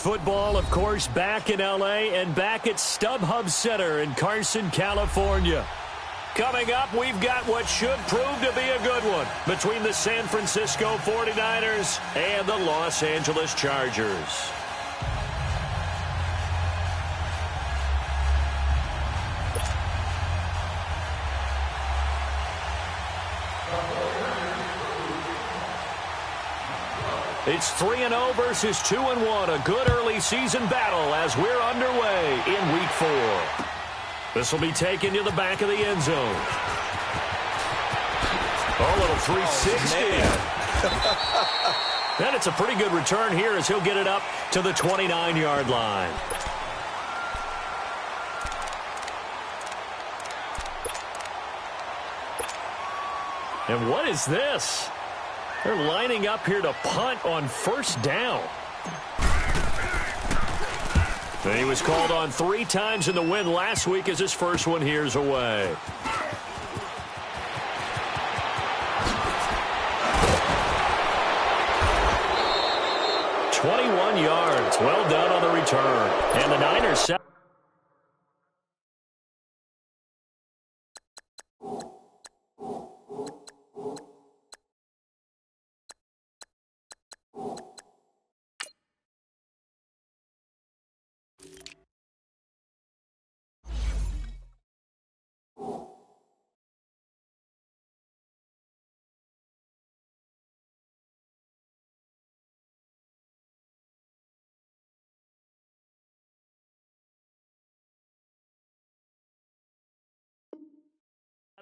football, of course, back in L.A. and back at StubHub Center in Carson, California. Coming up, we've got what should prove to be a good one between the San Francisco 49ers and the Los Angeles Chargers. It's 3-0 versus 2-1, a good early season battle as we're underway in Week 4. This will be taken to the back of the end zone. Oh, little 360. And it's a pretty good return here as he'll get it up to the 29-yard line. And what is this? They're lining up here to punt on first down. And he was called on 3 times in the win last week as his first one here's away. "21 yards. Well done on the return. And the Niners set.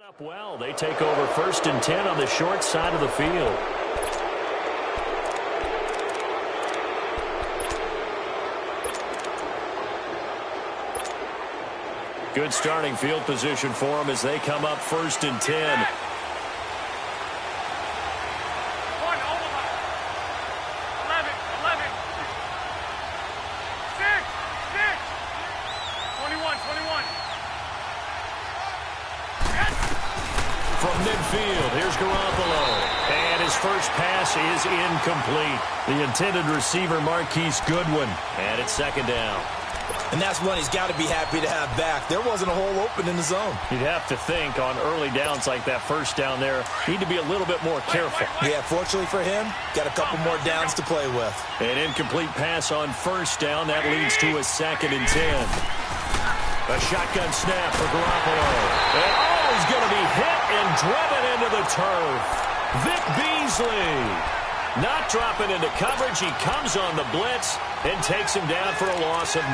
Up well. They take over 1st and 10 on the short side of the field. Good starting field position for them as they come up 1st and 10. From midfield, here's Garoppolo. And his first pass is incomplete. The intended receiver, Marquise Goodwin. And it's 2nd down. And that's one he's got to be happy to have back. There wasn't a hole open in the zone. You'd have to think on early downs like that first down there, need to be a little bit more careful. Yeah, fortunately for him, got a couple more downs to play with. An incomplete pass on first down. That leads to a 2nd and 10. A shotgun snap for Garoppolo. And he's going to be hit and driven into the turf. Vic Beasley not dropping into coverage. He comes on the blitz and takes him down for a loss of 9.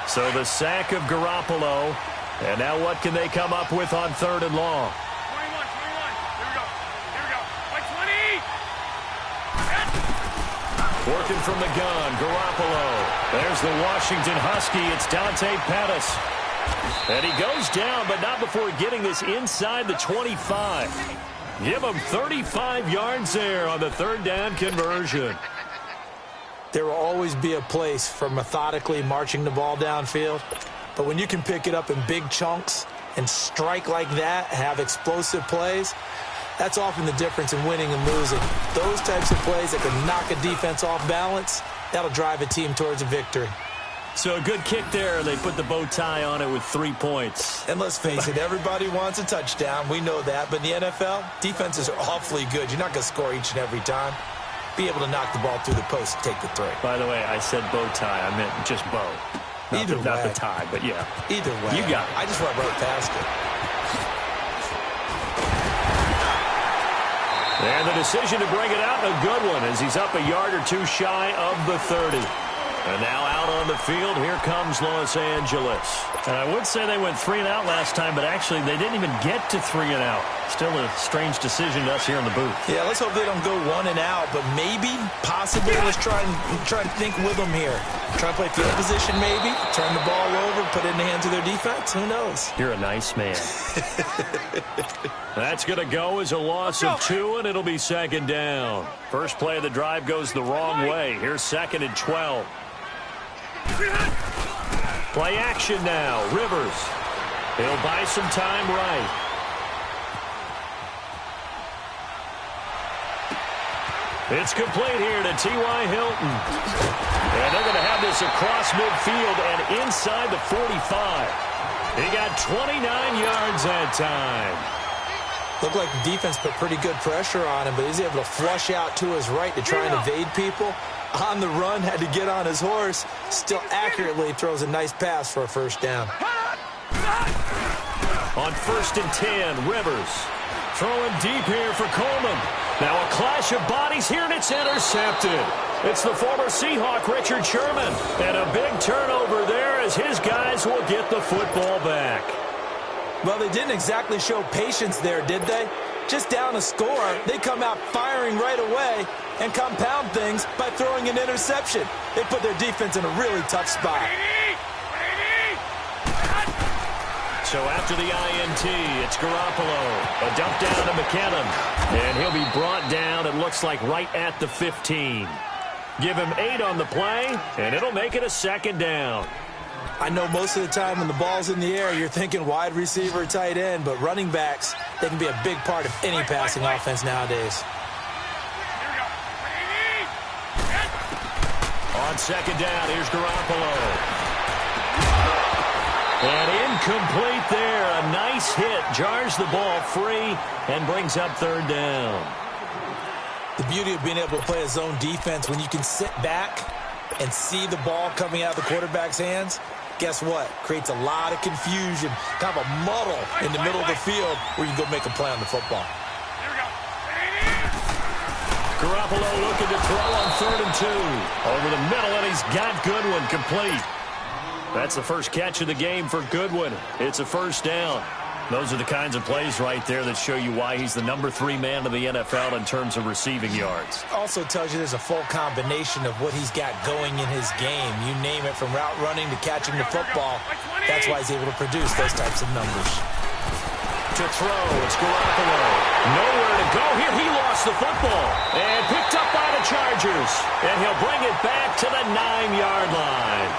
So the sack of Garoppolo. And now what can they come up with on 3rd and long? 21. Here we go. Like 20. Working from the gun, Garoppolo. There's the Washington Husky. It's Dante Pettis. And he goes down, but not before getting this inside the 25. Give him 35 yards there on the 3rd down conversion. There will always be a place for methodically marching the ball downfield. But when you can pick it up in big chunks and strike like that, have explosive plays, that's often the difference in winning and losing. Those types of plays that can knock a defense off balance, that'll drive a team towards a victory. So a good kick there. They put the bow tie on it with 3 points. And let's face it, everybody wants a touchdown. We know that. But in the NFL, defenses are awfully good. You're not going to score each and every time. Be able to knock the ball through the post and take the throw. By the way, I said bow tie. I meant just bow. Not the tie, but yeah. Either way. You got it. I just went right past it. And the decision to bring it out, a good one, as he's up a yard or 2 shy of the 30. And now out on the field, here comes Los Angeles. And I would say they went 3 and out last time, but actually they didn't even get to 3 and out. Still a strange decision to us here in the booth. Yeah, let's hope they don't go 1 and out, but maybe, possibly, let's try and think with them here. Try to play field position maybe, turn the ball over, put it in the hands of their defense. Who knows? You're a nice man. That's going to go as a loss of 2, and it'll be 2nd down. First play of the drive goes the wrong way. Here's 2nd and 12. Play action now. Rivers. He'll buy some time right. It's complete here to T.Y. Hilton. And they're going to have this across midfield and inside the 45. He got 29 yards that time. Looked like the defense put pretty good pressure on him, but he's able to flush out to his right to try and evade people. On the run, had to get on his horse. Still accurately throws a nice pass for a first down. On 1st and 10, Rivers throwing deep here for Coleman. Now a clash of bodies here, and it's intercepted. It's the former Seahawk, Richard Sherman. And a big turnover there as his guys will get the football back. Well, they didn't exactly show patience there, did they? Just down a score, they come out firing right away and compound things by throwing an interception. They put their defense in a really tough spot. So after the INT, it's Garoppolo. A dump down to McKinnon. And he'll be brought down, it looks like, right at the 15. Give him 8 on the play, and it'll make it a second down. I know most of the time when the ball's in the air, you're thinking wide receiver, tight end, but running backs, they can be a big part of any passing offense nowadays. On second down, here's Garoppolo. And incomplete there. A nice hit. Jars the ball free and brings up third down. The beauty of being able to play a zone defense when you can sit back and see the ball coming out of the quarterback's hands, guess what? Creates a lot of confusion, kind of a muddle in the middle of the field where you can go make a play on the football. Garoppolo looking to throw on 3rd and 2. Over the middle, and he's got Goodwin complete. That's the first catch of the game for Goodwin. It's a first down. Those are the kinds of plays right there that show you why he's the number 3 man in the NFL in terms of receiving yards. Also tells you there's a full combination of what he's got going in his game. You name it, from route running to catching the football. That's why he's able to produce those types of numbers. To throw, it's Garoppolo. Nowhere to go here. He lost the football and picked up by the Chargers. And he'll bring it back to the 9-yard line.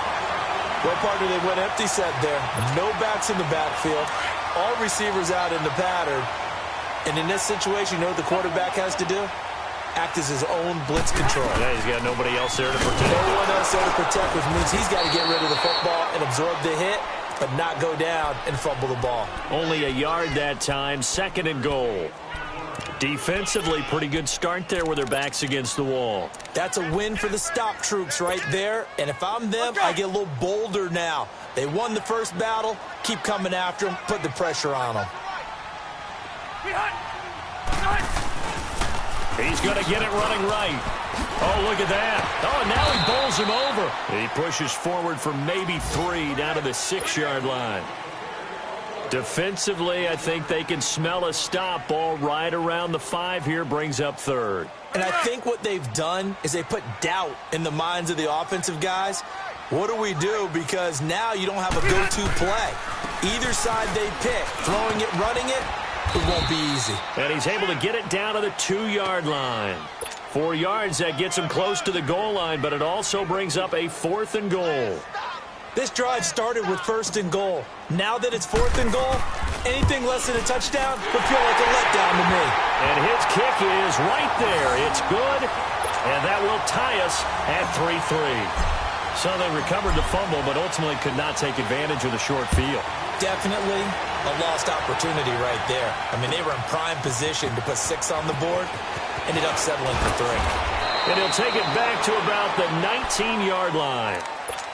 Well, partner, they went empty set there. No backs in the backfield. All receivers out in the pattern. And in this situation, you know what the quarterback has to do? Act as his own blitz control. Yeah, he's got nobody else there to protect. No one else there to protect, which means he's got to get rid of the football and absorb the hit, but not go down and fumble the ball. Only a yard that time, 2nd and goal. Defensively, pretty good start there with their backs against the wall. That's a win for the stop troops right there. And if I'm them, I get a little bolder now. They won the first battle. Keep coming after them. Put the pressure on them. He's going to get it running right. Oh, look at that. Oh, and now he bowls him over. He pushes forward for maybe 3 down to the 6-yard line. Defensively, I think they can smell a stop. Ball right around the 5 here, brings up 3rd. And I think what they've done is they put doubt in the minds of the offensive guys. What do we do? Because now you don't have a go-to play. Either side they pick, throwing it, running it, it won't be easy. And he's able to get it down to the 2-yard line. 4 yards, that gets him close to the goal line, but it also brings up a 4th and goal. This drive started with 1st and goal. Now that it's 4th and goal, anything less than a touchdown would feel like a letdown to me. And his kick is right there. It's good, and that will tie us at 3-3. So they recovered the fumble, but ultimately could not take advantage of the short field. Definitely a lost opportunity right there. I mean, they were in prime position to put 6 on the board. Ended up settling for 3. And he'll take it back to about the 19-yard line.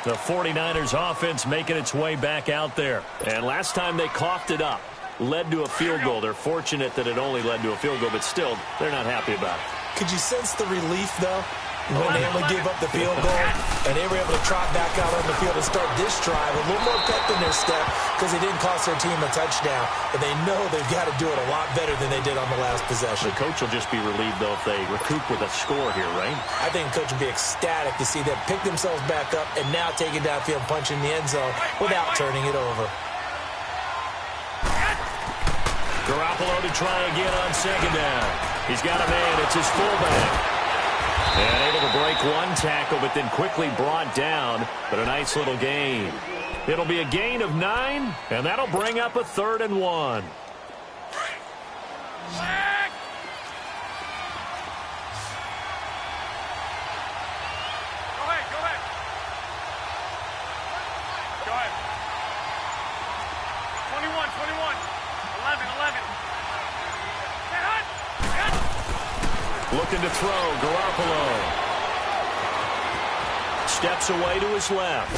The 49ers offense making its way back out there. And last time they coughed it up, led to a field goal. They're fortunate that it only led to a field goal, but still, they're not happy about it. Could you sense the relief, though, when they only gave up the field goal and they were able to trot back out on the field and start this drive a little more pep in their step because they didn't cost their team a touchdown, but they know they've got to do it a lot better than they did on the last possession. The coach will just be relieved, though, if they recoup with a score here, right? I think the coach will be ecstatic to see them pick themselves back up and now take it downfield, punch in the end zone without turning it over. Garoppolo to try again on 2nd down. He's got a man. It's his fullback. And able to break one tackle, but then quickly brought down. But a nice little gain. It'll be a gain of 9, and that'll bring up a 3rd and 1. looking to throw. Garoppolo steps away to his left.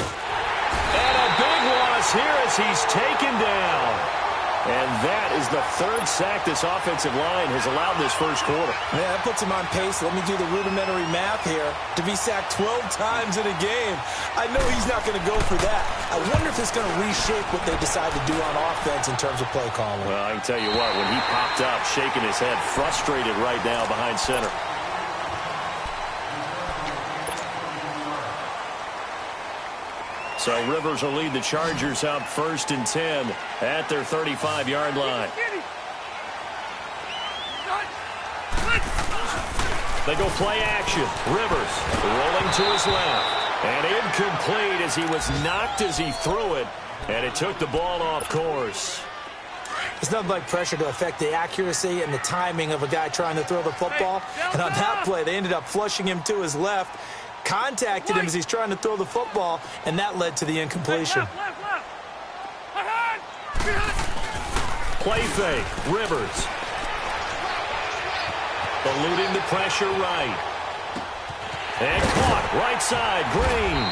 And a big loss here as he's taken down. And that is the third sack this offensive line has allowed this first quarter. Yeah, that puts him on pace. Let me do the rudimentary math here. To be sacked 12 times in a game, I know he's not going to go for that. I wonder if it's going to reshape what they decide to do on offense in terms of play calling. Well, I can tell you what, when he popped up, shaking his head, frustrated right now behind center. So Rivers will lead the Chargers up 1st and 10 at their 35-yard line. They go play action. Rivers rolling to his left. And incomplete as he was knocked as he threw it. And it took the ball off course. It's nothing like pressure to affect the accuracy and the timing of a guy trying to throw the football. And on that play, they ended up flushing him to his left. Contacted him as he's trying to throw the football, and that led to the incompletion. Play fake. Rivers eluding the pressure right. And caught right side. Green.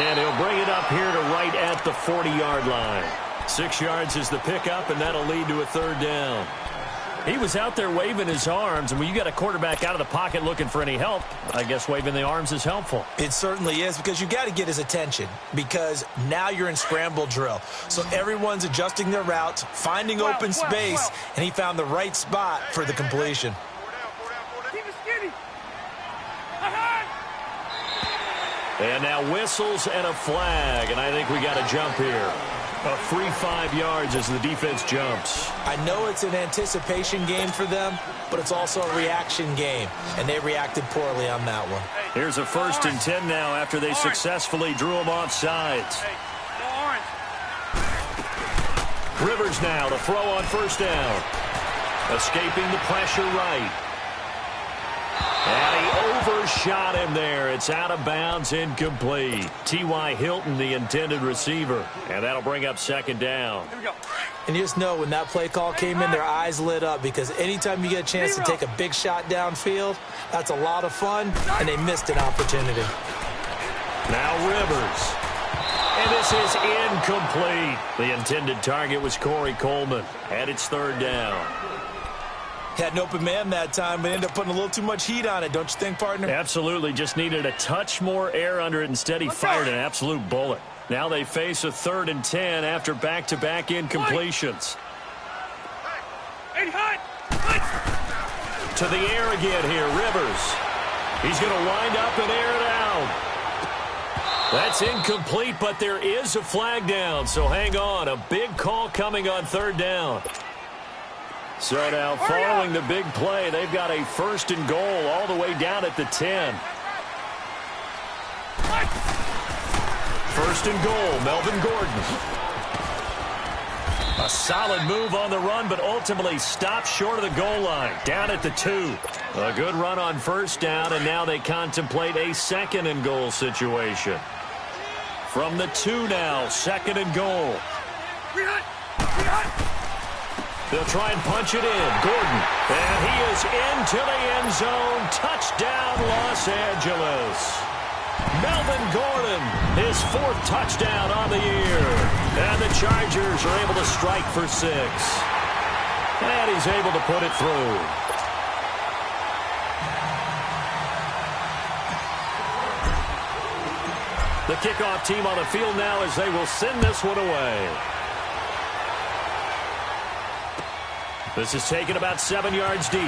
And he'll bring it up here to right at the 40-yard line. 6 yards is the pickup, and that'll lead to a 3rd down. He was out there waving his arms, and when you got a quarterback out of the pocket looking for any help, I guess waving the arms is helpful. It certainly is, because you got to get his attention, because now you're in scramble drill. So everyone's adjusting their routes, finding open space, and he found the right spot for the completion. And now whistles and a flag, and I think we got a jump here. A free 5 yards as the defense jumps. I know it's an anticipation game for them, but it's also a reaction game, and they reacted poorly on that one. Here's a 1st and 10 now after they successfully drew him off sides. Rivers now to throw on 1st down. Escaping the pressure right. And he overshot him there. It's out of bounds, incomplete. T.Y. Hilton, the intended receiver. And that'll bring up 2nd down. Here we go. And you just know when that play call came in, their eyes lit up, because anytime you get a chance to take a big shot downfield, that's a lot of fun, and they missed an opportunity. Now Rivers. And this is incomplete. The intended target was Corey Coleman. And it's 3rd down. Had an open man that time, but ended up putting a little too much heat on it, don't you think, partner? Absolutely. Just needed a touch more air under it. Instead, he fired an absolute bullet. Now they face a 3rd and 10 after back-to-back incompletions. To the air again here, Rivers. He's going to wind up and air it out. That's incomplete, but there is a flag down, so hang on. A big call coming on 3rd down. So now, following the big play, they've got a 1st and goal all the way down at the 10. 1st and goal, Melvin Gordon. A solid move on the run, but ultimately stopped short of the goal line, down at the 2. A good run on 1st down, and now they contemplate a 2nd and goal situation. From the 2 now, 2nd and goal. They'll try and punch it in. Gordon. And he is into the end zone. Touchdown, Los Angeles. Melvin Gordon, his 4th touchdown on the year. And the Chargers are able to strike for 6. And he's able to put it through. The kickoff team on the field now as they will send this one away. This is taken about 7 yards deep.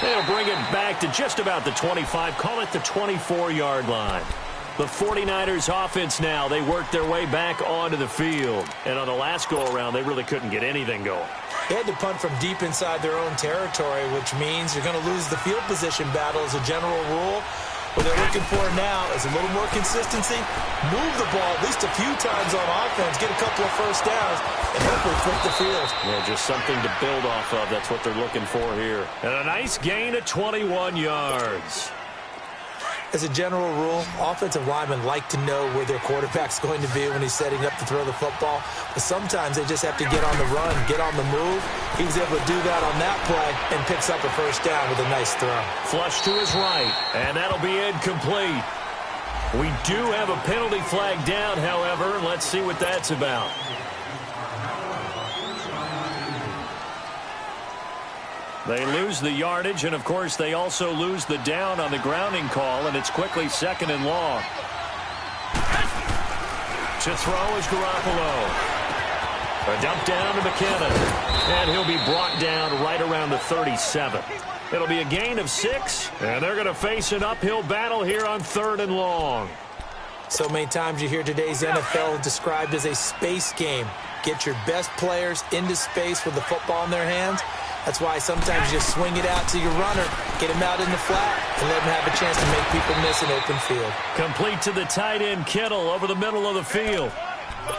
They'll bring it back to just about the 25, call it the 24-yard line. The 49ers offense now, they work their way back onto the field. And on the last go-around, they really couldn't get anything going. They had to punt from deep inside their own territory, which means you're going to lose the field position battle as a general rule. What they're looking for now is a little more consistency, move the ball at least a few times on offense, get a couple of 1st downs, and hopefully flip the field. Yeah, just something to build off of. That's what they're looking for here. And a nice gain of 21 yards. As a general rule, offensive linemen like to know where their quarterback's going to be when he's setting up to throw the football. But sometimes they just have to get on the run, get on the move. He was able to do that on that play and picks up a first down with a nice throw. Flush to his right, and that'll be incomplete. We do have a penalty flag down, however. Let's see what that's about. They lose the yardage, and, of course, they also lose the down on the grounding call, and it's quickly 2nd and long. To throw is Garoppolo. A dump down to McKinnon, and he'll be brought down right around the 37. It'll be a gain of 6, and they're going to face an uphill battle here on 3rd and long. So many times you hear today's NFL described as a space game. Get your best players into space with the football in their hands. That's why sometimes you just swing it out to your runner, get him out in the flat, and let him have a chance to make people miss an open field. Complete to the tight end, Kittle, over the middle of the field.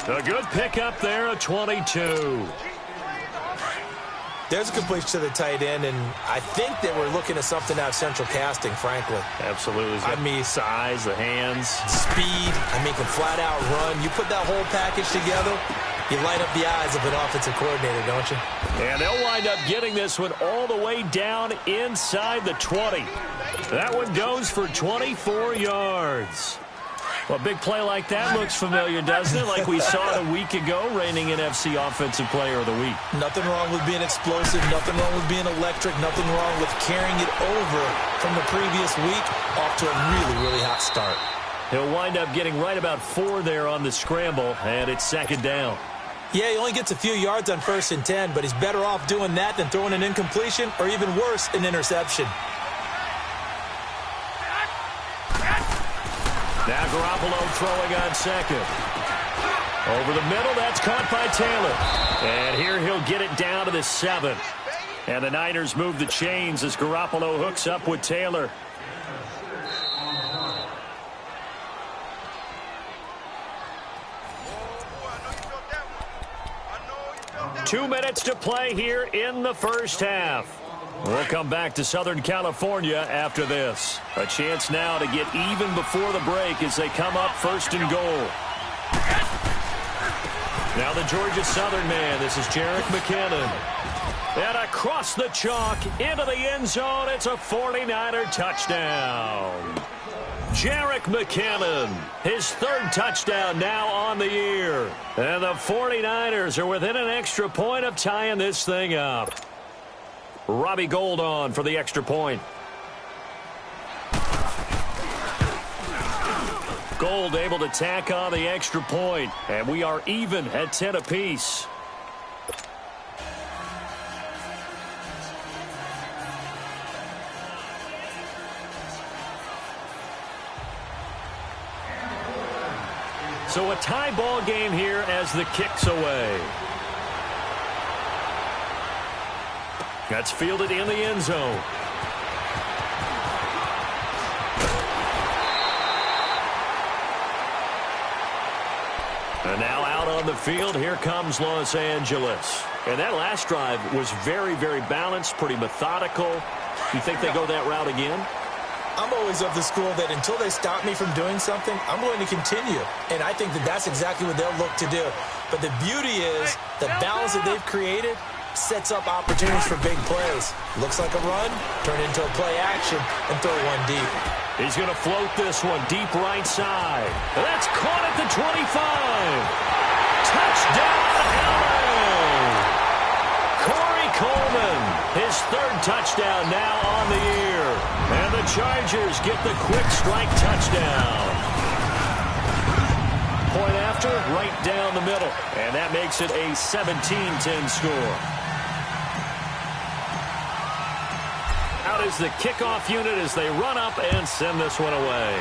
A good pickup there, a 22. There's a completion to the tight end, and I think that we're looking at something out of central casting, frankly. Absolutely. I mean, size, the hands. Speed, can flat out run. You put that whole package together, you light up the eyes of an offensive coordinator, don't you? And they'll wind up getting this one all the way down inside the 20. That one goes for 24 yards. Well, a big play like that looks familiar, doesn't it? Like we saw it a week ago, reigning NFC Offensive Player of the Week. Nothing wrong with being explosive. Nothing wrong with being electric. Nothing wrong with carrying it over from the previous week off to a really, really hot start. He'll wind up getting right about 4 there on the scramble, and it's 2nd down. Yeah, he only gets a few yards on 1st and 10, but he's better off doing that than throwing an incompletion or even worse, an interception. Now Garoppolo throwing on 2nd. Over the middle, that's caught by Taylor. And here he'll get it down to the 7. And the Niners move the chains as Garoppolo hooks up with Taylor. Two minutes to play here in the first half. We'll come back to Southern California after this. A chance now to get even before the break as they come up 1st and goal. Now the Georgia Southern man. This is Jerick McKinnon. And across the chalk into the end zone. It's a 49er touchdown. Jerick McKinnon, his 3rd touchdown now on the year. And the 49ers are within an extra point of tying this thing up. Robbie Gould on for the extra point. Gould able to tack on the extra point, and we are even at 10 apiece. So a tie ball game here as the kick's away. That's fielded in the end zone. And now out on the field, here comes Los Angeles. And that last drive was very, very balanced, pretty methodical. You think they go that route again? I'm always of the school that until they stop me from doing something, I'm going to continue. And I think that that's exactly what they'll look to do. But the beauty is the balance that they've created sets up opportunities for big plays. Looks like a run, turn into a play action, and throw one deep. He's going to float this one deep right side. That's caught at the 25. Touchdown, LA! Corey Coleman, his 3rd touchdown now on the year. And the Chargers get the quick strike touchdown. Point after, right down the middle. And that makes it a 17-10 score. Out is the kickoff unit as they run up and send this one away.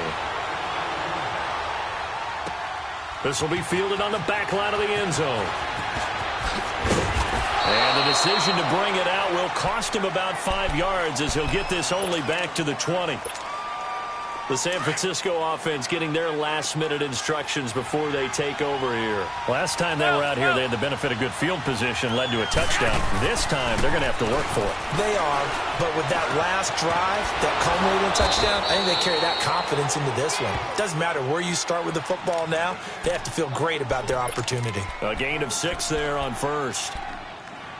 This will be fielded on the back line of the end zone. And the decision to bring it out will cost him about 5 yards as he'll get this only back to the 20. The San Francisco offense getting their last-minute instructions before they take over here. Last time they were out here, they had the benefit of good field position, led to a touchdown. This time, they're going to have to work for it. They are, but with that last drive, that culminating touchdown, I think they carry that confidence into this one. Doesn't matter where you start with the football now, they have to feel great about their opportunity. A gain of 6 there on first.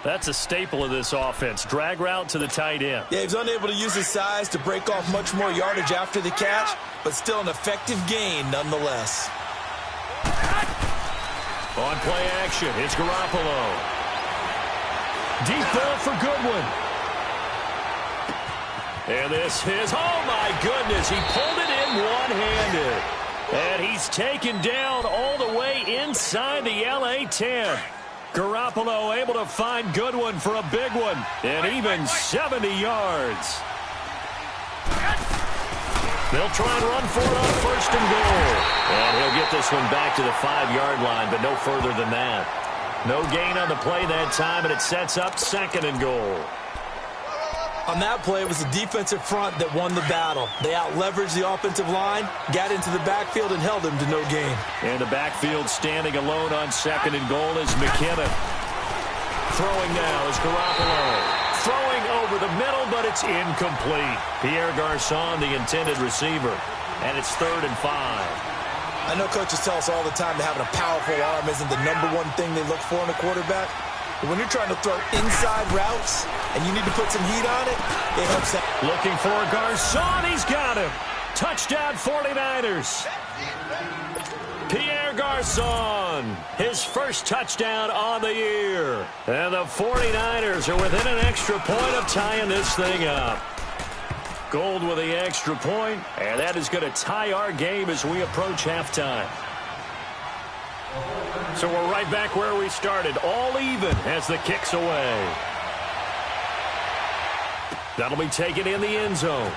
That's a staple of this offense. Drag route to the tight end. Yeah, he's unable to use his size to break off much more yardage after the catch, but still an effective gain nonetheless. On play action, it's Garoppolo. Deep ball for Goodwin. And this is, oh my goodness, he pulled it in one-handed. And he's taken down all the way inside the LA 10. Garoppolo able to find Goodwin for a big one, and even 70 yards. They'll try and run for it on first and goal. And he'll get this one back to the 5-yard line, but no further than that. No gain on the play that time, and it sets up second and goal. On that play, it was the defensive front that won the battle. They out-leveraged the offensive line, got into the backfield, and held him to no gain. And the backfield standing alone on second and goal is McKinnon. Throwing now is Garoppolo. Throwing over the middle, but it's incomplete. Pierre Garçon, the intended receiver. And it's 3rd and 5. I know coaches tell us all the time that having a powerful arm isn't the #1 thing they look for in a quarterback. But when you're trying to throw inside routes and you need to put some heat on it, it helps out. Looking for Garçon. He's got him. Touchdown 49ers. Pierre Garçon, his first touchdown on the year. And the 49ers are within an extra point of tying this thing up. Gold with the extra point, and that is going to tie our game as we approach halftime. So we're right back where we started, all even as the kick's away. That'll be taken in the end zone.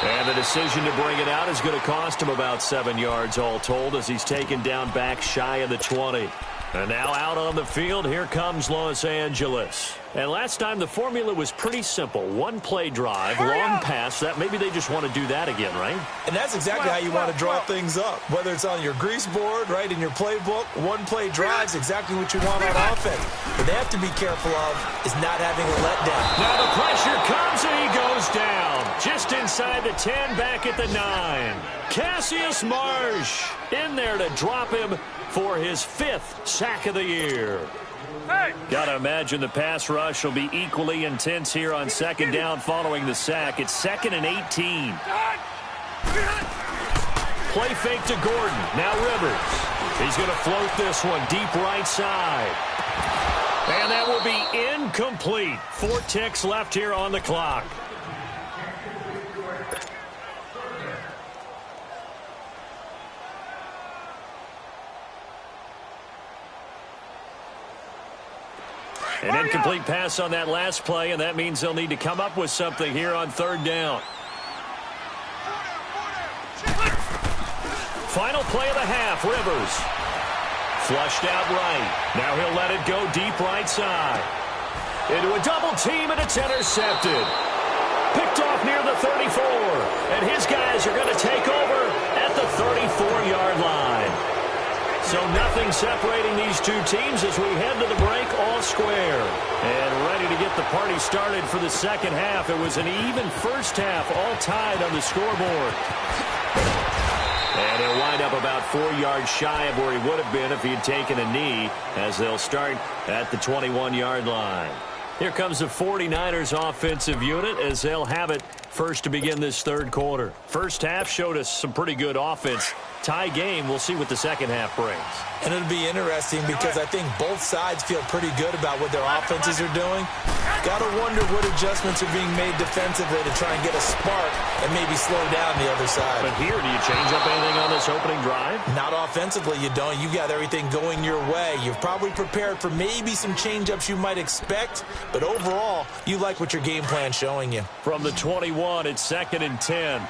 And the decision to bring it out is going to cost him about 7 yards all told as he's taken down back shy of the 20. And now out on the field, here comes Los Angeles. And last time the formula was pretty simple. One play drive, long pass. That maybe they just want to do that again, right? And that's exactly how you want to draw things up. Whether it's on your grease board, right, in your playbook, one play drive is exactly what you want on offense. What they have to be careful of is not having a letdown. Now the pressure comes and he goes down. Just inside the 10, back at the 9. Cassius Marsh in there to drop him for his 5th sack of the year. Got to imagine the pass rush will be equally intense here on second down following the sack. It's 2nd and 18. Play fake to Gordon. Now Rivers. He's going to float this one deep right side. And that will be incomplete. 4 ticks left here on the clock. An incomplete pass on that last play, and that means they'll need to come up with something here on 3rd down. Final play of the half, Rivers. Flushed out right. Now he'll let it go deep right side. Into a double team, and it's intercepted. Picked off near the 34, and his guys are going to take over at the 34-yard line. So nothing separating these two teams as we head to the break, all square. And ready to get the party started for the second half. It was an even first half, all tied on the scoreboard. And he'll wind up about 4 yards shy of where he would have been if he had taken a knee, as they'll start at the 21-yard line. Here comes the 49ers offensive unit as they'll have it first to begin this 3rd quarter. First half showed us some pretty good offense. Tie game, we'll see what the second half brings. And it'll be interesting because I think both sides feel pretty good about what their offenses are doing. Got to wonder what adjustments are being made defensively to try and get a spark and maybe slow down the other side. But here, do you change up anything on this opening drive? Not offensively, you don't. You got everything going your way. You've probably prepared for maybe some change-ups you might expect, but overall, you like what your game plan's showing you. From the 21, it's 2nd and 10.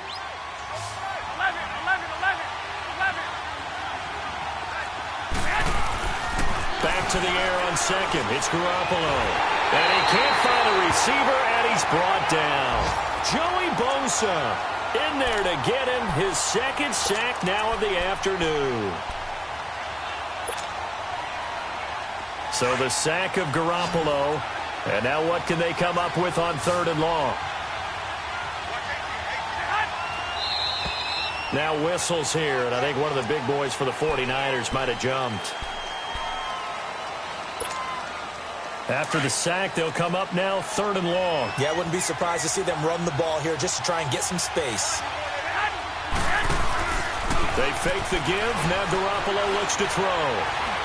Back to the air on second. It's Garoppolo. And he can't find a receiver, and he's brought down. Joey Bosa in there to get him his second sack now of the afternoon. So the sack of Garoppolo. And now what can they come up with on 3rd and long? Now whistles here, and I think one of the big boys for the 49ers might have jumped. After the sack, they'll come up now 3rd and long. Yeah, I wouldn't be surprised to see them run the ball here just to try and get some space. They fake the give. Now Garoppolo looks to throw.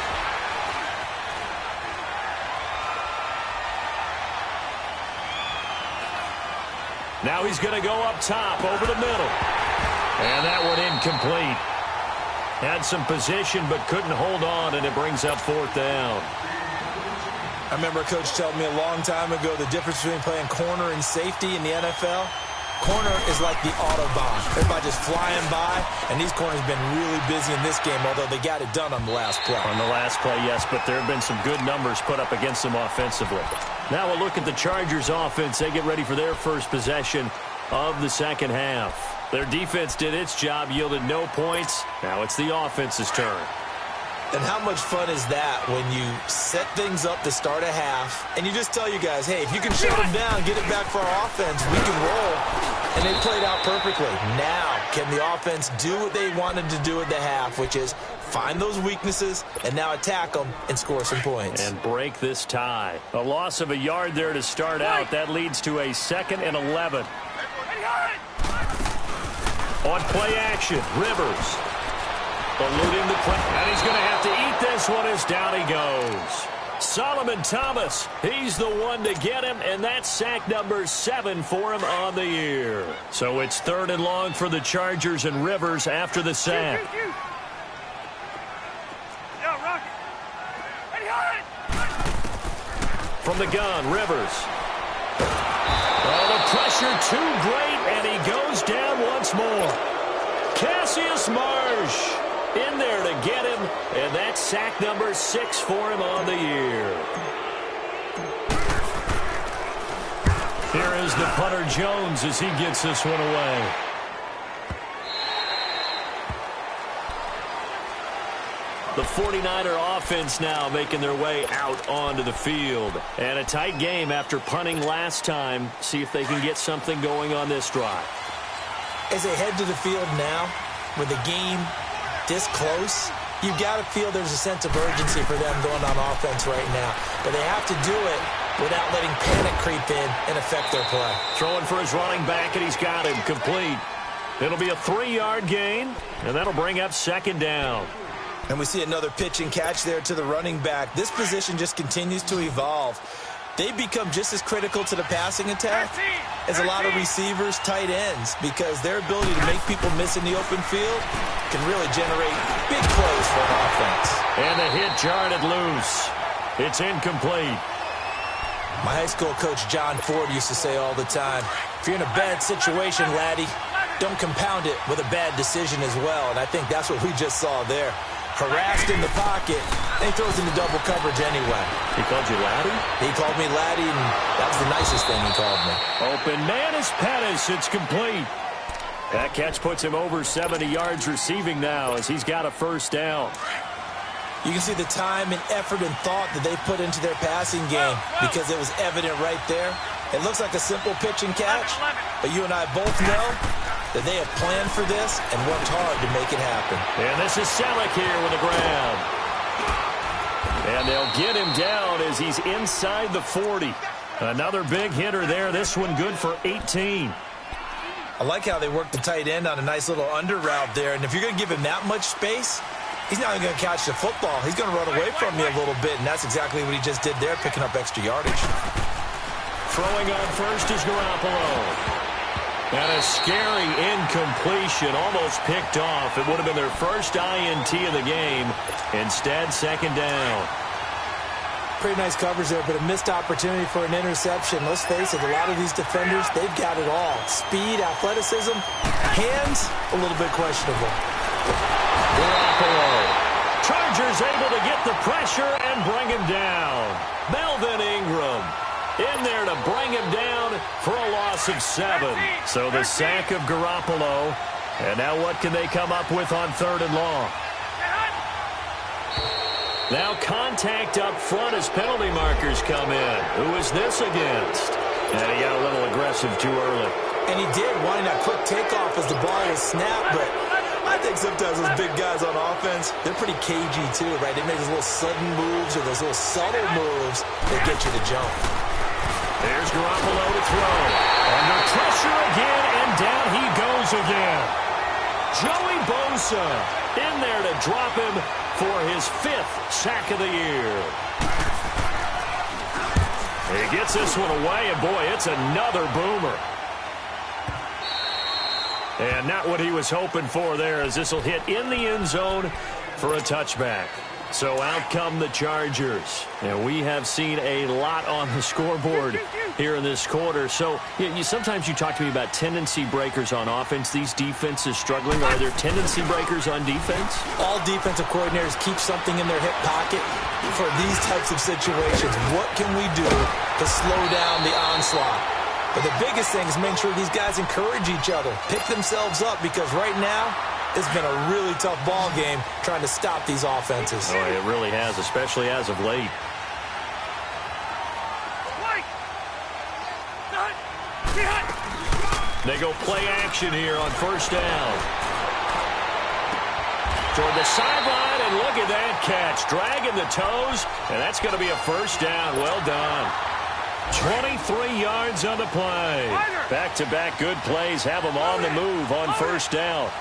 Now he's going to go up top over the middle. And that one incomplete. Had some position but couldn't hold on, and it brings up 4th down. I remember a coach telling me a long time ago the difference between playing corner and safety in the NFL. Corner is like the Autobahn. Everybody just flying by, and these corners have been really busy in this game, although they got it done on the last play. On the last play, yes, but there have been some good numbers put up against them offensively. Now we'll look at the Chargers offense. They get ready for their first possession of the second half. Their defense did its job, yielded no points. Now it's the offense's turn. And how much fun is that when you set things up to start a half, and you just tell you guys, hey, if you can shut them down, get it back for our offense, we can roll. And they played out perfectly. Now, can the offense do what they wanted to do at the half, which is find those weaknesses and now attack them and score some points. And break this tie. A loss of a yard there to start out. That leads to a 2nd and 11. On play action, Rivers. Eluding the play. And he's going to have to eat this one as down he goes. Solomon Thomas, he's the one to get him, and that's sack number 7 for him on the year. So it's 3rd and long for the Chargers, and Rivers after the sack. From the gun, Rivers. Oh, the pressure too great, and he goes down once more. Cassius Marsh in there to get him, and that's sack number 6 for him on the year. Here is the punter Jones as he gets this one away. The 49er offense now making their way out onto the field. And a tight game after punting last time. See if they can get something going on this drive. As they head to the field now, with the game this close, you've got to feel there's a sense of urgency for them going on offense right now. But they have to do it without letting panic creep in and affect their play. Throwing for his running back, and he's got him complete. It'll be a 3-yard gain, and that'll bring up 2nd down. And we see another pitch and catch there to the running back. This position just continues to evolve. They become just as critical to the passing attack as a lot of receivers, tight ends, because their ability to make people miss in the open field can really generate big plays for an offense. And the hit jarred it loose. It's incomplete. My high school coach, John Ford, used to say all the time, if you're in a bad situation, laddie, don't compound it with a bad decision as well. And I think that's what we just saw there. Harassed in the pocket, and he throws into double coverage anyway. He called you laddie? He called me laddie, and that was the nicest thing he called me. Open man is Pettis. It's complete. That catch puts him over 70 yards receiving now as he's got a 1st down. You can see the time and effort and thought that they put into their passing game because it was evident right there. It looks like a simple pitch and catch, but you and I both know that they have planned for this and worked hard to make it happen. And this is Selleck here with the grab. And they'll get him down as he's inside the 40. Another big hitter there. This one good for 18. I like how they work the tight end on a nice little under route there. And if you're going to give him that much space, he's not even going to catch the football. He's going to run away from you a little bit, and that's exactly what he just did there, picking up extra yardage. Throwing on first is Garoppolo. And a scary incompletion, almost picked off. It would have been their first INT of the game. Instead, 2nd down. Pretty nice coverage there, but a missed opportunity for an interception. Let's face it, a lot of these defenders, they've got it all. Speed, athleticism, hands, a little bit questionable. Garoppolo. Chargers able to get the pressure and bring him down. Melvin Ingram in there to bring him down for a loss of 7. So the sack of Garoppolo. And now what can they come up with on 3rd and long? Now contact up front as penalty markers come in. Who is this against? And he got a little aggressive too early. And he did, wanting that quick takeoff as the ball was snapped. But I think sometimes those big guys on offense, they're pretty cagey too, right? They make those little sudden moves or those little subtle moves that get you to jump. There's Garoppolo to throw. Under pressure again, and down he goes again. Joey Bosa in there to drop him for his 5th sack of the year. He gets this one away, and boy, it's another boomer. And not what he was hoping for there, as this will hit in the end zone for a touchback. So out come the Chargers. And we have seen a lot on the scoreboard here in this quarter. So sometimes you talk to me about tendency breakers on offense. These defenses struggling. Are there tendency breakers on defense? All defensive coordinators keep something in their hip pocket for these types of situations. What can we do to slow down the onslaught? But the biggest thing is make sure these guys encourage each other, pick themselves up, because right now it's been a really tough ball game trying to stop these offenses. Oh, it really has, especially as of late. They go play action here on 1st down. Toward the sideline, and look at that catch. Dragging the toes, and that's going to be a 1st down. Well done. 23 yards on the play. Back-to-back good plays have them on the move on 1st down.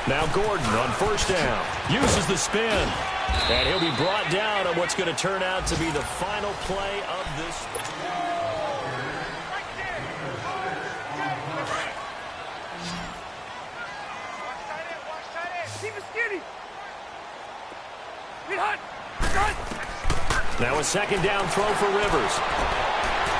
Now Gordon on 1st down. Uses the spin. And he'll be brought down on what's going to turn out to be the final play of this. Now a 2nd down throw for Rivers.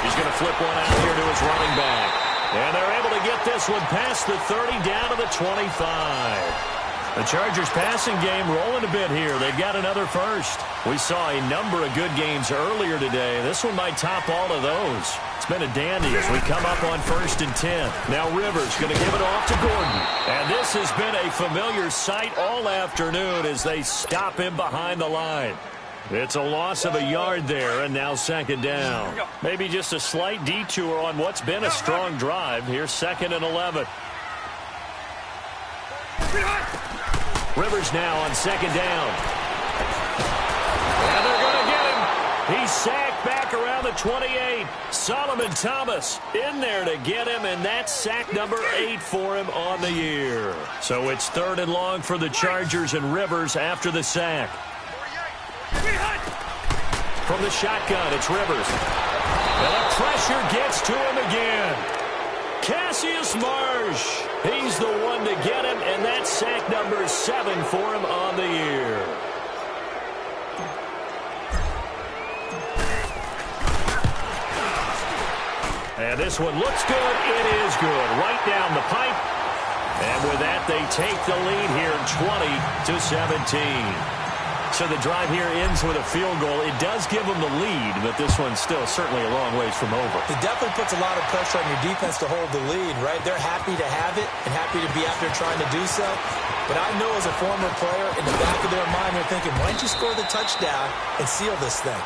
He's going to flip one out here to his running back. And they're able to get this one past the 30 down to the 25. The Chargers passing game rolling a bit here. They've got another 1st. We saw a number of good games earlier today. This one might top all of those. It's been a dandy as we come up on 1st and 10. Now Rivers going to give it off to Gordon. And this has been a familiar sight all afternoon as they stop him behind the line. It's a loss of a yard there, and now 2nd down. Maybe just a slight detour on what's been a strong drive. Here's 2nd and 11. Rivers now on 2nd down. And they're going to get him. He's sacked back around the 28. Solomon Thomas in there to get him, and that's sack number 8 for him on the year. So it's 3rd and long for the Chargers, and Rivers after the sack. From the shotgun, it's Rivers. And the pressure gets to him again. Cassius Marsh, he's the one to get him, and that's sack number 7 for him on the year. And this one looks good. It is good. Right down the pipe. And with that, they take the lead here 20-17. So the drive here ends with a field goal. It does give them the lead, but this one's still certainly a long ways from over. It definitely puts a lot of pressure on your defense to hold the lead, right? They're happy to have it and happy to be out there trying to do so. But I know as a former player, in the back of their mind, they're thinking, why don't you score the touchdown and seal this thing?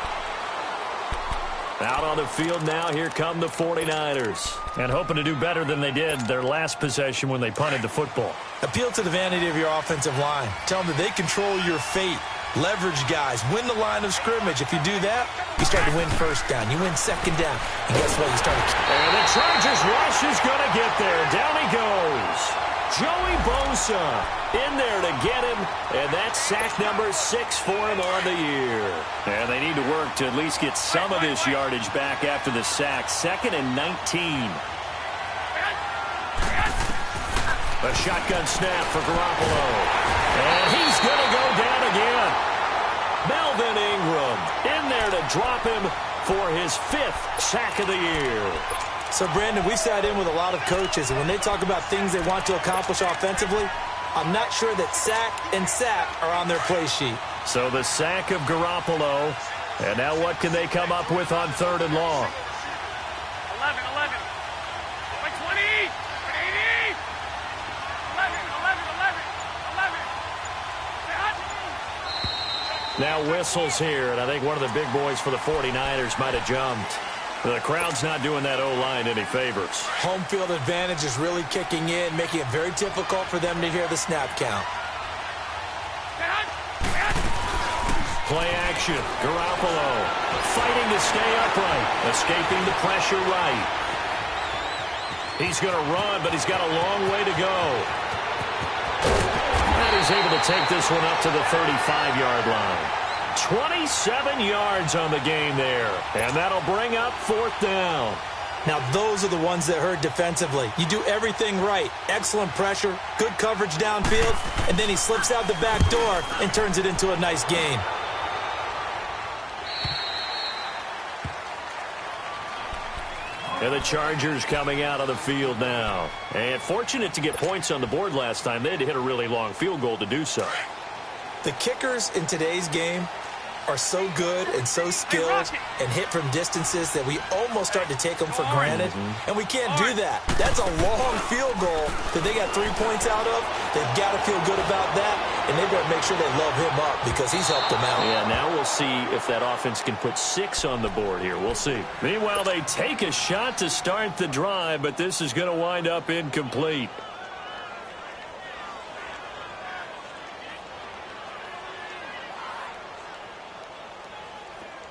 Out on the field now, here come the 49ers. And hoping to do better than they did their last possession when they punted the football. Appeal to the vanity of your offensive line. Tell them that they control your fate. Leverage guys. Win the line of scrimmage. If you do that, you start to win 1st down. You win 2nd down. And guess what? You start to... And the Chargers rush is going to get there. Down he goes. Joey Bosa in there to get him. And that's sack number 6 for him on the year. And they need to work to at least get some of this yardage back after the sack. 2nd and 19. A shotgun snap for Garoppolo. And he's going to go down again. Melvin Ingram in there to drop him for his 5th sack of the year. So, Brandon, we sat in with a lot of coaches, and when they talk about things they want to accomplish offensively, I'm not sure that sack and sack are on their play sheet. So the sack of Garoppolo, And now what can they come up with on 3rd and long? 11, 11. By 20, 80. 11, 11, 11, 11. Now whistles here, and I think one of the big boys for the 49ers might have jumped. The crowd's not doing that O-line any favors. Home field advantage is really kicking in, making it very difficult for them to hear the snap count. Play action. Garoppolo fighting to stay upright, escaping the pressure right. He's going to run, but he's got a long way to go. And he's able to take this one up to the 35-yard line. 27 yards on the game there, and that'll bring up 4th down. Now, those are the ones that hurt defensively. You do everything right. Excellent pressure, good coverage downfield, and then he slips out the back door and turns it into a nice gain. And the Chargers coming out of the field now. And fortunate to get points on the board last time. They had to hit a really long field goal to do so. The kickers in today's game are so good and so skilled and hit from distances that we almost start to take them for granted. And we can't do that. That's a long field goal that they got 3 points out of. They've got to feel good about that, and they've got to make sure they love him up because he's helped them out. Yeah, now we'll see if that offense can put 6 on the board here. We'll see. Meanwhile, they take a shot to start the drive, but this is going to wind up incomplete.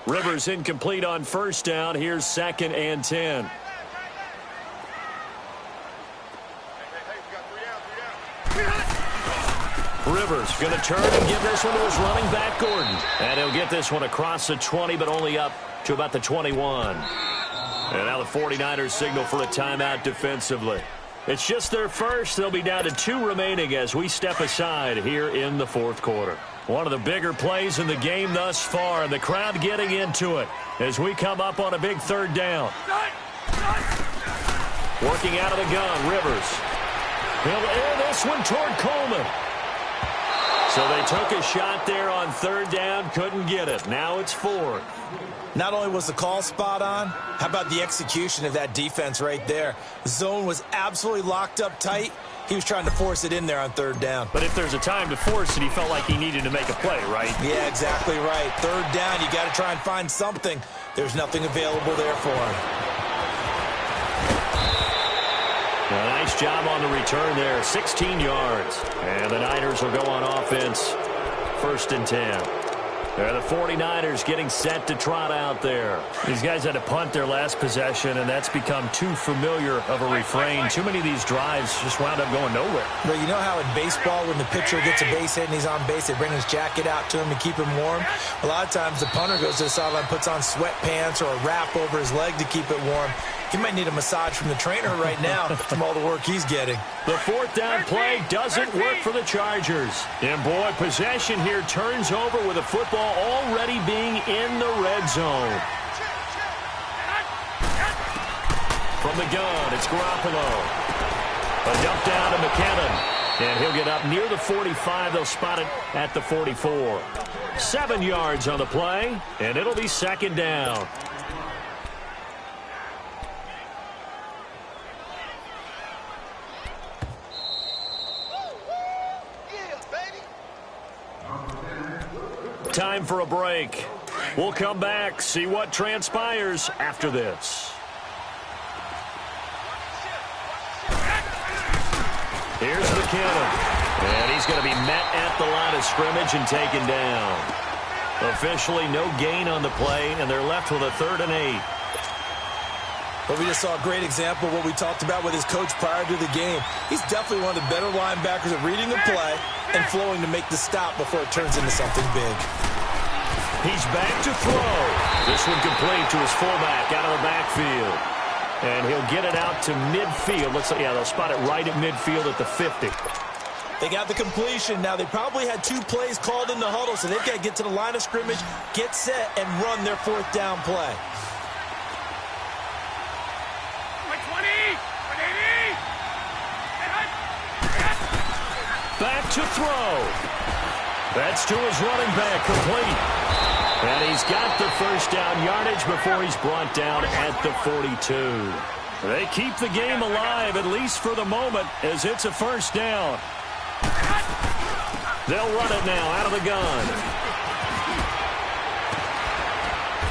Rivers incomplete on 1st down. Here's 2nd and 10. Rivers going to turn and give this one to his running back, Gordon. And he'll get this one across the 20, but only up to about the 21. And now the 49ers signal for a timeout defensively. It's just their first. They'll be down to 2 remaining as we step aside here in the 4th quarter. One of the bigger plays in the game thus far, and the crowd getting into it as we come up on a big 3rd down. Working out of the gun, Rivers. He'll air this one toward Coleman. So they took a shot there on 3rd down, couldn't get it. Now it's 4th. Not only was the call spot on, how about the execution of that defense right there? The zone was absolutely locked up tight. He was trying to force it in there on 3rd down. But if there's a time to force it, he felt like he needed to make a play, right? Yeah, exactly right. 3rd down, you got to try and find something. There's nothing available there for him. A nice job on the return there, 16 yards. And the Niners will go on offense, 1st and 10. The 49ers getting set to trot out there. These guys had to punt their last possession, and that's become too familiar of a refrain. Too many of these drives just wound up going nowhere. Well, you know how in baseball when the pitcher gets a base hit and he's on base, they bring his jacket out to him to keep him warm? A lot of times the punter goes to the sideline, puts on sweatpants or a wrap over his leg to keep it warm. He might need a massage from the trainer right now from all the work he's getting. The 4th down play doesn't work for the Chargers. And, boy, possession here turns over with a football already being in the red zone. From the gun, it's Garoppolo. A dump down to McKinnon. And he'll get up near the 45. They'll spot it at the 44. 7 yards on the play, and it'll be 2nd down. Time for a break. We'll come back, see what transpires after this. Here's McKinnon. And he's going to be met at the line of scrimmage and taken down. Officially no gain on the play, and they're left with a 3rd and 8. But we just saw a great example of what we talked about with his coach prior to the game. He's definitely one of the better linebackers at reading the play and flowing to make the stop before it turns into something big. He's back to throw. This one complete to his fullback out of the backfield. And he'll get it out to midfield. They'll spot it right at midfield at the 50. They got the completion. Now, they probably had 2 plays called in the huddle, so they've got to get to the line of scrimmage, get set, and run their 4th down play. Back to throw. That's to his running back, complete. And he's got the first down yardage before he's brought down at the 42. They keep the game alive, at least for the moment, as it's a first down. They'll run it now out of the gun.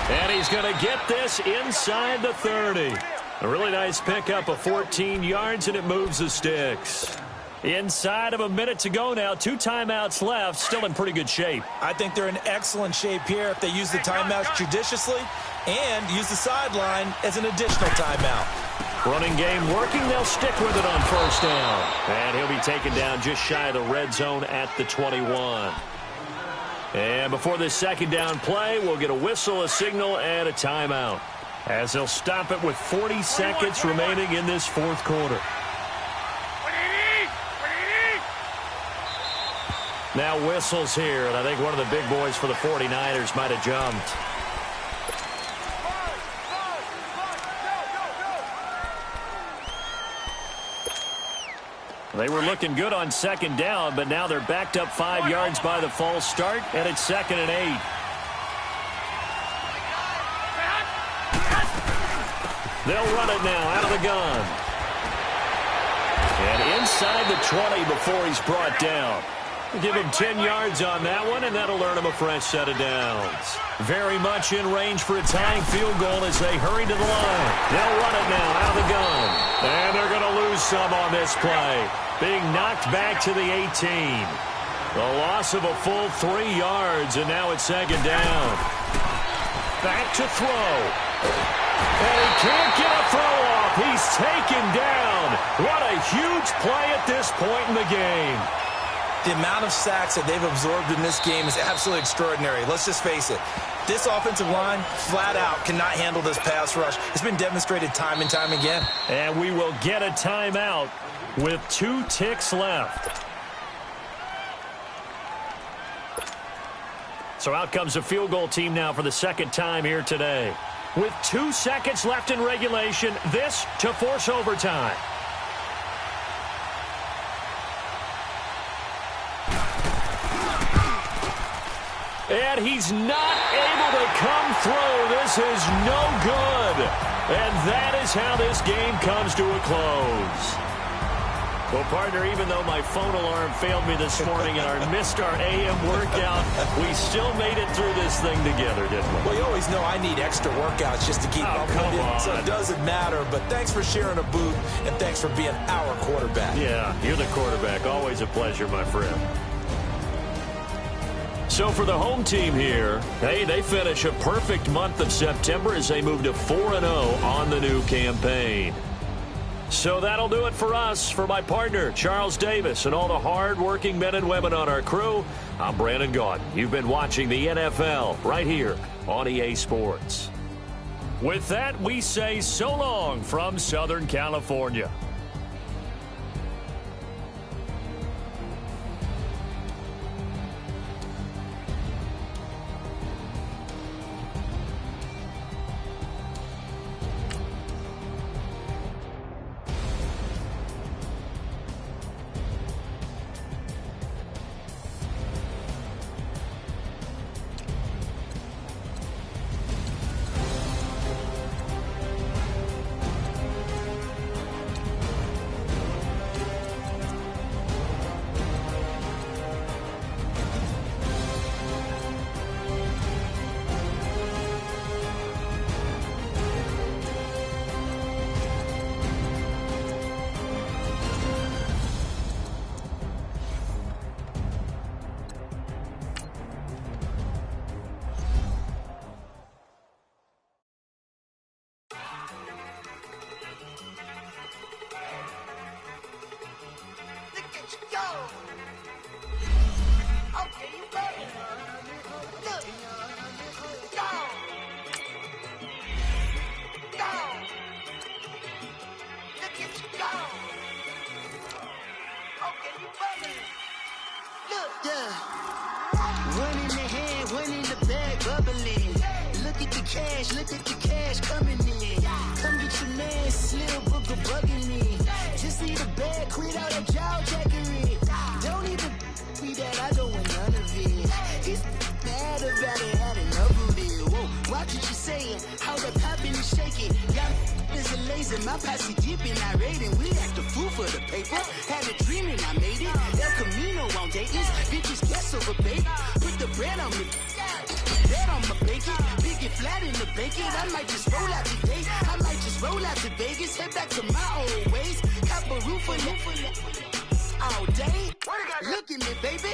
And he's going to get this inside the 30. A really nice pickup of 14 yards, and it moves the sticks. Inside of a minute to go now. 2 timeouts left. Still in pretty good shape. I think they're in excellent shape here if they use the timeouts judiciously and use the sideline as an additional timeout. Running game working. They'll stick with it on first down. And he'll be taken down just shy of the red zone at the 21. And before this second down play, we'll get a whistle, a signal, and a timeout, as they'll stop it with 40 seconds remaining in this fourth quarter. Now whistles here, and I think one of the big boys for the 49ers might have jumped. They were looking good on second down, but now they're backed up 5 yards by the false start, and it's 2nd and 8. They'll run it now out of the gun. And inside the 20 before he's brought down. Give him 10 yards on that one, and that'll earn him a fresh set of downs. Very much in range for a tying field goal as they hurry to the line. They'll run it now out of the gun. And they're going to lose some on this play. Being knocked back to the 18. The loss of a full 3 yards, and now it's 2nd down. Back to throw. And he can't get a throw off. He's taken down. What a huge play at this point in the game. The amount of sacks that they've absorbed in this game is absolutely extraordinary. Let's just face it. This offensive line, flat out, cannot handle this pass rush. It's been demonstrated time and time again. And we will get a timeout with 2 ticks left. So out comes the field goal team now for the second time here today. With 2 seconds left in regulation, this to force overtime. And he's not able to come through. This is no good. And that is how this game comes to a close. Well, partner, even though my phone alarm failed me this morning and I missed our AM workout, we still made it through this thing together, didn't we? Well, you always know I need extra workouts just to keep up with it, so it doesn't matter. But thanks for sharing a boot, and thanks for being our quarterback. Yeah, you're the quarterback. Always a pleasure, my friend. So for the home team here, hey, they finish a perfect month of September as they move to 4-0 on the new campaign. So that'll do it for us. For my partner, Charles Davis, and all the hard-working men and women on our crew, I'm Brandon Gaudin. You've been watching the NFL right here on EA Sports. With that, we say so long from Southern California. Look at the cash coming in. Come get your man, Slim Booker bugging me. Just see the bag, quit out that jaw jackery. Don't even be that, I don't want none of it. It's bad about it, had enough of it. homies in my posse deep and irate, and we act a fool for the paper. Had a dream and I made it. El Camino on Dayton's, bitches guess over bait. Put the bread on me, bread on my bacon. Big it flat in the bacon. I might just roll out today. I might just roll out to Vegas, head back to my old ways. Cop a roof for all day. Look at me, baby.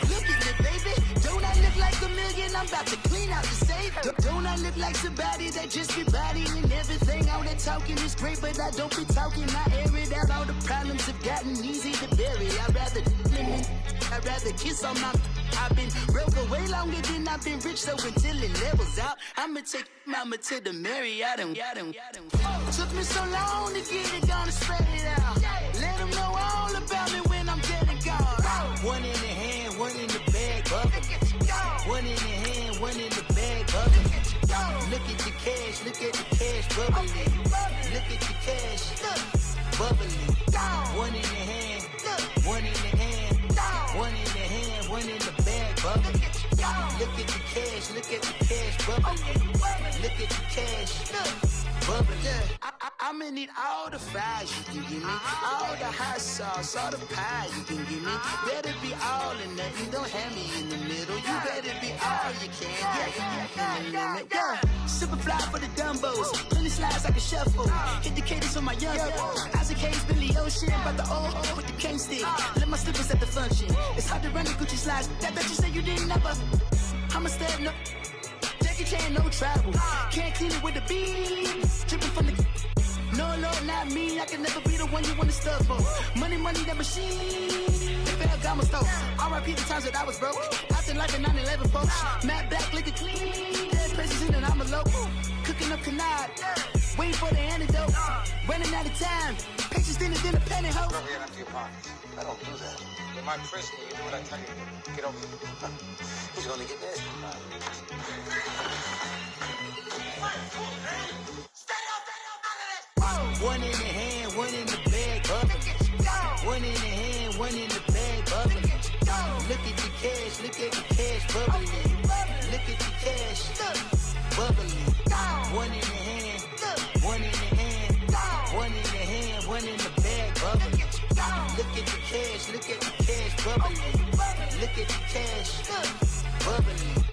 Look at me, baby. Don't I look like a million? I'm about to clean out the safe. Don't I look like somebody that just be bodying everything? All that talking is great, but I don't be talking. I air it out. All the problems have gotten easy to bury. I'd rather kiss on my. I've been broke way longer than I've been rich, so until it levels out, I'ma take mama to the Marriott and took me so long to get it gone and spread it out. Let them know all about me when I'm dead and gone. One in the hand, one in the bag, bubbling. One in the hand, one in the bag, bubbling. Look at the cash, look at the cash, bubbling. Look at the cash, bubbling. One in the hand, one in the hand, one in the hand, one in the bag, bubbling. Look at the cash, look at the cash, bubbling. Look at the cash, bubbling. I'ma need all the fries you can give me, all the hot sauce, all the pie you can give me. Better be all or nothing, don't have me in the middle. You better be all you can, yeah. Super fly for the Dumbos, plenty slides like a shuffle. Hit the cadence on my young Isaac Hayes, Billy Ocean, about the old with the cane stick. Let my slippers at the function. It's hard to run the Gucci slides. That bet you say you didn't never. I'ma step no. Jackie Chan, no travel. Can't clean it with the beat. Dripping from the. No, Lord, not me. I can never be the one you want to stuff for. Money, that machine. The Ferragamo stove. R.I.P. the times that I was broke. Acting like a 9/11 folks. Matte black, liquor clean. Dead presents in and I'm a local. Cooking up canard. Waiting for the antidote. Running out of time. Patience thinner than a penny hoe. Never get empty your pockets. I don't do that. In my prison, you do what I tell you to. Get over it. He's gonna get this. One in the hand, one in the bag, bubbling. One in the hand, one in the bag, bubbling. Look at the cash, look at the cash, bubbling. Look at the cash, bubbling. One in the hand, one in the hand, one in the hand, one in the bag, bubbling. Look at the cash, look at the cash, bubbling. Look at the cash, bubbling.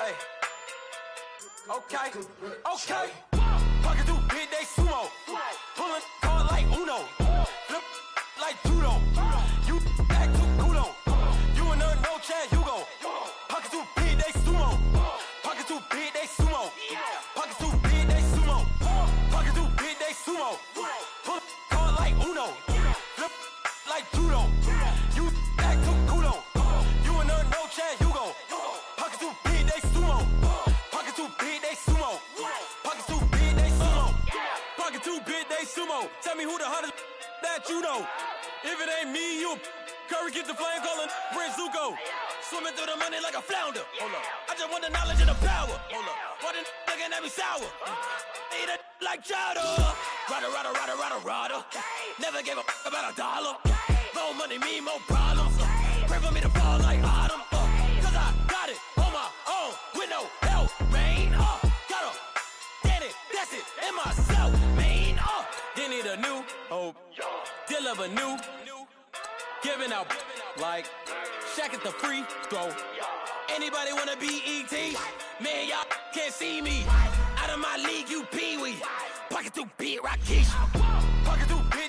Hey. Okay. Pocket too big, they sumo. Pulling card like Uno. Flip like judo. You act too kudo. You and her no chance, you go. Pocket too big, they sumo. Pocket too big, they sumo. Pocket too big, they sumo. Pocket too big, they sumo. Pull card like Uno. Flip like judo. You act too kudo. You and her no chance, you go. Pocket too big, they sumo. Pocket too big, they sumo. Pocket too big, they sumo. Pocket too big, they sumo. Tell me who the hottest that you know. If it ain't me, you Curry get the flame calling Prince Zuko. Swimming through the money like a flounder. Hold up. I just want the knowledge and the power. Hold up. Why the looking at me sour? Eat it like chowder. Rada. Never gave a about a dollar. More money mean more problems. Pray for me to fall like autumn. Cause I got it on my own with no help, man. Gotta get it, that's it, in myself, man. They need a new hope. Deal of a new. Giving out like Shaq at the free throw. Anybody wanna be E.T.? Man, y'all can't see me. Out of my league, you pee-wee. Pocket too big, Rakesh. Pocket too big.